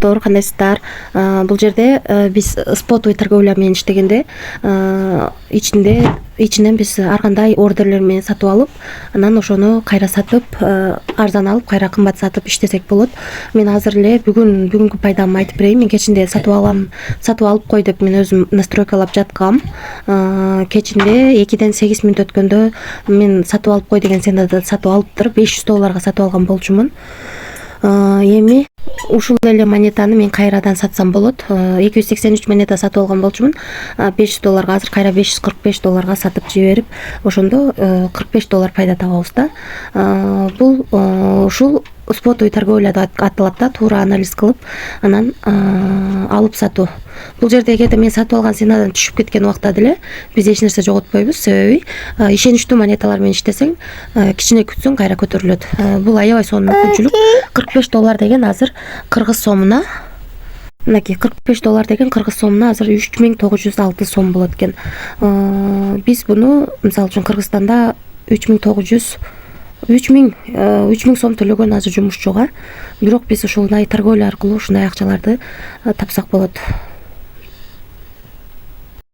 саламаттар, кандайсыздар? Бул жерде биз спотовый торговля менен иштегенде ичинен биз ар кандай ордерлер менен сатып алып, анан ошону кайра сатып, арзан алып, кайра кымбат сатып иштесек болот. Мен азыр эле бүгүнкү пайдамды айтып берейин. Мен кечинде сатып алып кой деп мен өзүм настройкалап жаткам. Кечинде 2ден 8 мүнөт өткөндө мен сатып алып кой деген ценада сатып алыптыр. $500 сатып алган болчумун. Эми ушул эле монетаны мен кайрадан сатсам болот. 283 монета сатып алган болчумун. $500 азыр кайра $545 сатып жиберип, ошондо $45 пайда табабыз да. Бул ушул спотовый торговля деп аталат да, туура анализ кылып, анан алып сатуу. Бул жерде эгерде мен сатып алган ценадан түшүп кеткен убакта деле биз эч нерсе жоготпойбуз. Себеби ишеничтүү монеталар менен иштесең, кичине күтсөң кайра көтөрүлөт. Бул аябай сонун мүмкүнчүлүк. $45 деген азыр кыргыз сомуна, мынакей $45 деген кыргыз сомуна азыр 3906 сом болот экен. Биз буну мисалы үчүн Кыргызстанда 3000 сом төлөгөн азыр жумушчуга. Бирок биз ушундай торговля аркылуу ушундай акчаларды тапсак болот.